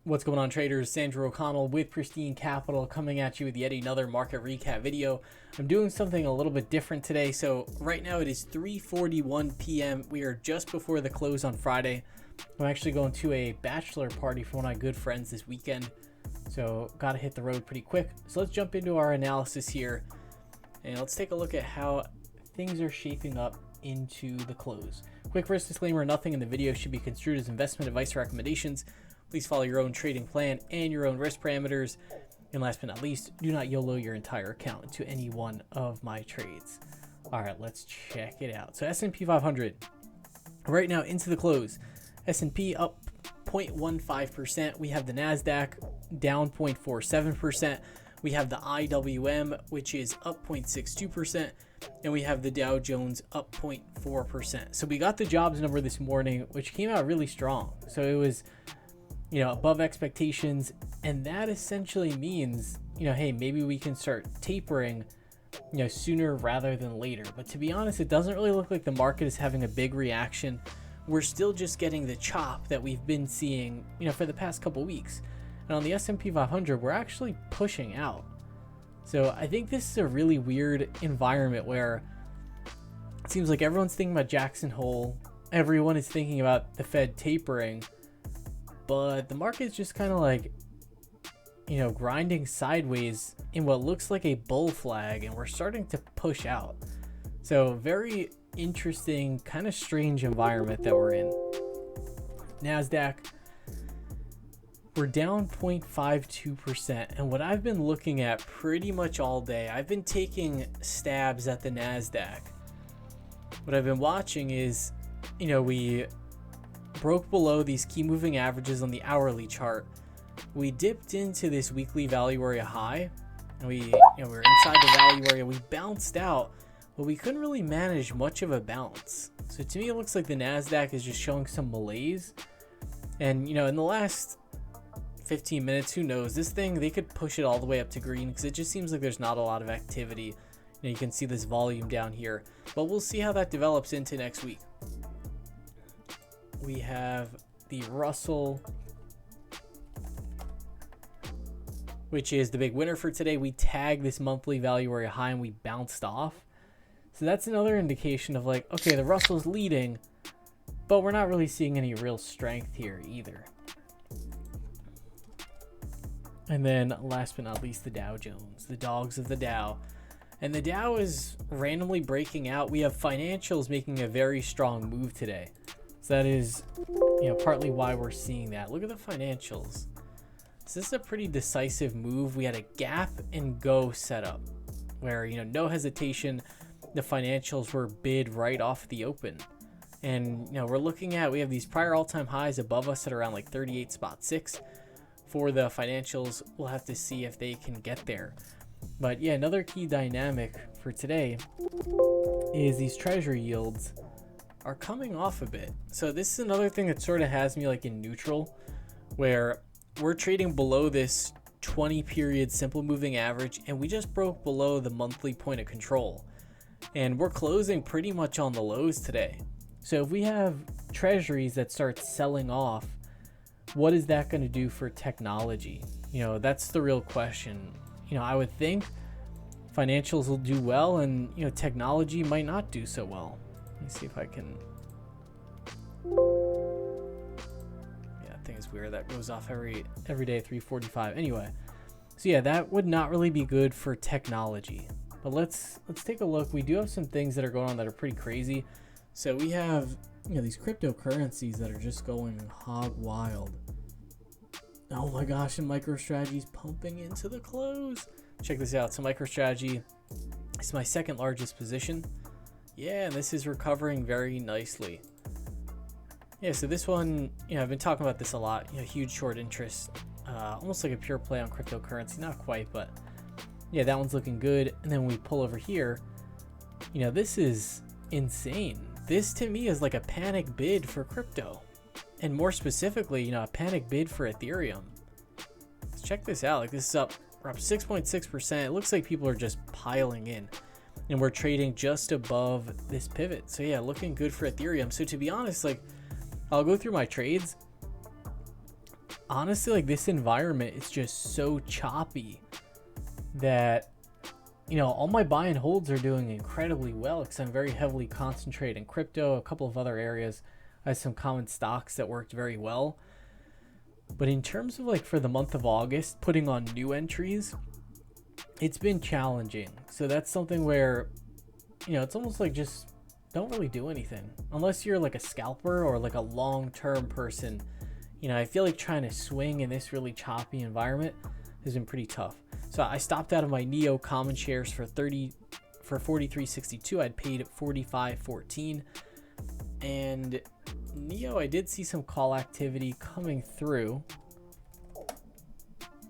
What's going on, traders? Sandro O'Connell with Pristine Capital coming at you with yet another market recap video. I'm doing something a little bit different today. So right now it is 3:41 p.m. We are just before the close on Friday. I'm actually going to a bachelor party for one of my good friends this weekend. So got to hit the road pretty quick. So let's jump into our analysis here. And let's take a look at how things are shaping up into the close. Quick first disclaimer, nothing in the video should be construed as investment advice or recommendations. Please follow your own trading plan and your own risk parameters. And last but not least, do not YOLO your entire account into any one of my trades. All right, let's check it out. So S&P 500 right now into the close. S&P up 0.15%. We have the NASDAQ down 0.47%. We have the IWM, which is up 0.62%. And we have the Dow Jones up 0.4%. So we got the jobs number this morning, which came out really strong. So it was, above expectations. And that essentially means, hey, maybe we can start tapering, sooner rather than later. But to be honest, it doesn't really look like the market is having a big reaction. We're still just getting the chop that we've been seeing, for the past couple weeks. And on the S&P 500, we're actually pushing out. So I think this is a really weird environment where it seems like everyone's thinking about Jackson Hole. Everyone is thinking about the Fed tapering. But the market is just kind of like, grinding sideways in what looks like a bull flag. And we're starting to push out. So very interesting, kind of strange environment that we're in. NASDAQ, we're down 0.52%. And what I've been looking at pretty much all day, I've been taking stabs at the NASDAQ. What I've been watching is, we broke below these key moving averages on the hourly chart. We dipped into this weekly value area high, and we were inside the value area. We bounced out, but we couldn't really manage much of a bounce. So to me, it looks like the NASDAQ is just showing some malaise. And, in the last 15 minutes, who knows? This thing, they could push it all the way up to green because it just seems like there's not a lot of activity. You can see this volume down here, but we'll see how that develops into next week. We have the Russell, which is the big winner for today. We tagged this monthly value area high and we bounced off. So that's another indication of like, okay, the Russell's leading, but we're not really seeing any real strength here either. And then last but not least, the Dow Jones, the dogs of the Dow. And the Dow is randomly breaking out. We have financials making a very strong move today. So that is, partly why we're seeing that. Look at the financials. So this is a pretty decisive move. We had a gap and go setup where, no hesitation, the financials were bid right off the open. And, we're looking at, we have these prior all-time highs above us at around like 38.6. For the financials, we'll have to see if they can get there. But yeah, another key dynamic for today is these treasury yields are coming off a bit. So this is another thing that sort of has me like in neutral, where we're trading below this 20 period simple moving average, and we just broke below the monthly point of control. And we're closing pretty much on the lows today. So if we have treasuries that start selling off, what is that going to do for technology? That's the real question. I would think financials will do well and, technology might not do so well. Let me see if I can. Yeah, I think it's weird. That goes off every day, 3:45. Anyway, so yeah, that would not really be good for technology. But let's take a look. We do have some things that are going on that are pretty crazy. So we have, these cryptocurrencies that are just going hog wild. Oh my gosh, and MicroStrategy's pumping into the close. Check this out. So MicroStrategy is my second largest position. Yeah, and this is recovering very nicely. Yeah, so this one, I've been talking about this a lot. Huge short interest, almost like a pure play on cryptocurrency. Not quite, but yeah, that one's looking good. And then we pull over here. This is insane. This to me is like a panic bid for crypto. And more specifically, a panic bid for Ethereum. Let's check this out. Like this is we're up 6.6%. It looks like people are just piling in. And we're trading just above this pivot. So yeah, looking good for Ethereum. So to be honest, like I'll go through my trades. honestly, like, this environment is just so choppy that, you know, all my buy and holds are doing incredibly well because I'm very heavily concentrated in crypto. A couple of other areas, I have some common stocks that worked very well. But in terms of, like, for the month of August, putting on new entries, it's been challenging. So that's something where, you know, it's almost like just don't really do anything unless you're like a scalper or like a long-term person. You know, I feel like trying to swing in this really choppy environment has been pretty tough. So I stopped out of my NEO common shares for 43.62. I'd paid 45.14, and NEO, I did see some call activity coming through.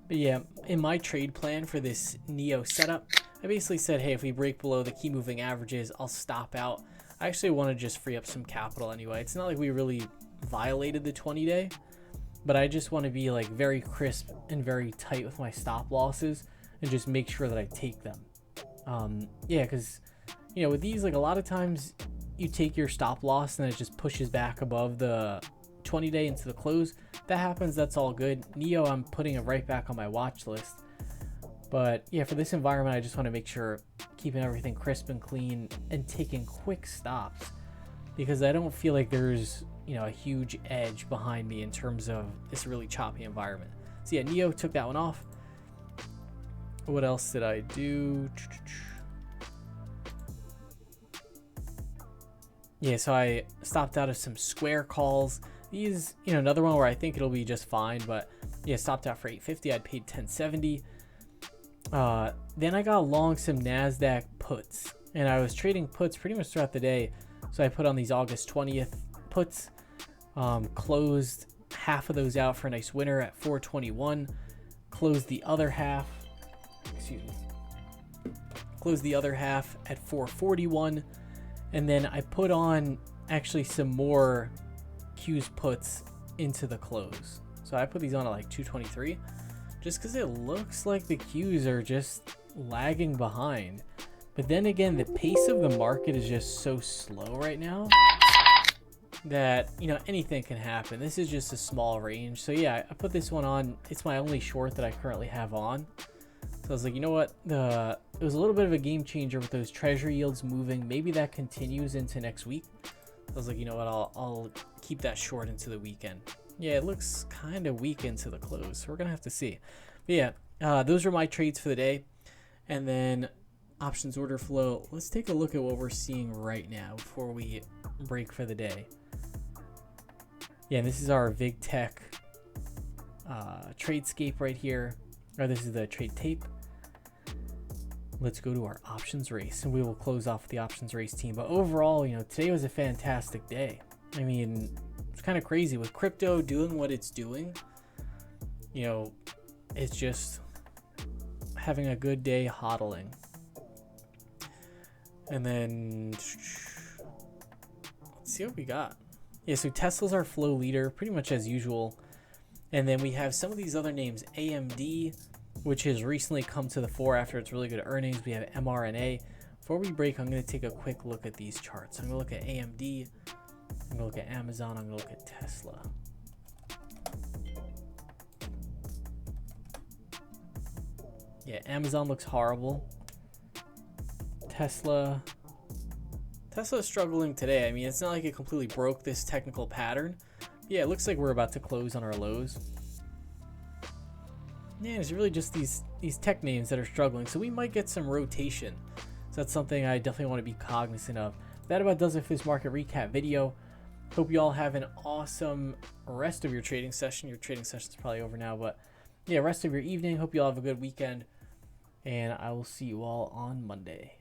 But yeah, in my trade plan for this NEO setup, I basically said, hey, if we break below the key moving averages, I'll stop out. I actually want to just free up some capital anyway. It's not like we really violated the 20-day, but I just want to be like very crisp and very tight with my stop losses and just make sure that I take them. Yeah, because, you know, with these, like, a lot of times you take your stop loss and it just pushes back above the 20-day into the close. That happens, that's all good. NEO, I'm putting it right back on my watch list. But yeah, for this environment, I just want to make sure keeping everything crisp and clean and taking quick stops, because I don't feel like there's, you know, a huge edge behind me in terms of this really choppy environment. So yeah, NEO took that one off. What else did I do? Yeah, so I stopped out of some Square calls. These, you know, another one where I think it'll be just fine, but yeah, stopped out for 850. I'd paid 1070. Then I got long some NASDAQ puts, and I was trading puts pretty much throughout the day. So I put on these August 20th puts, closed half of those out for a nice winner at 421, closed the other half, closed the other half at 441, and then I put on actually some more Q's puts into the close. So I put these on at like 223, just because it looks like the Q's are just lagging behind. But then again, the pace of the market is just so slow right now that, you know, anything can happen. This is just a small range. So yeah, I put this one on. It's my only short that I currently have on. So I was like, you know what? It was a little bit of a game changer with those treasury yields moving. Maybe that continues into next week. I was like, you know what? I'll keep that short into the weekend. Yeah, it looks kind of weak into the close, so we're gonna have to see. But yeah, those were my trades for the day. And then options order flow. Let's take a look at what we're seeing right now before we break for the day. Yeah, this is our VigTech Tradescape right here. Or this is the trade tape. Let's go to our options race, and we will close off the options race team. But overall, you know, today was a fantastic day. I mean, it's kind of crazy with crypto doing what it's doing. You know, it's just having a good day hodling. And then let's see what we got. Yeah, so Tesla's our flow leader, pretty much as usual. And then we have some of these other names, AMD, which has recently come to the fore after its really good earnings. We have mRNA. Before we break, I'm going to take a quick look at these charts. I'm going to look at AMD. I'm going to look at Amazon. I'm going to look at Tesla. Yeah, Amazon looks horrible. Tesla's struggling today. I mean, it's not like it completely broke this technical pattern. Yeah, it looks like we're about to close on our lows. Yeah, it's really just these tech names that are struggling. So we might get some rotation. So that's something I definitely want to be cognizant of. That about does it for this market recap video. Hope you all have an awesome rest of your trading session. Your trading session's probably over now, but yeah, rest of your evening. Hope you all have a good weekend. And I will see you all on Monday.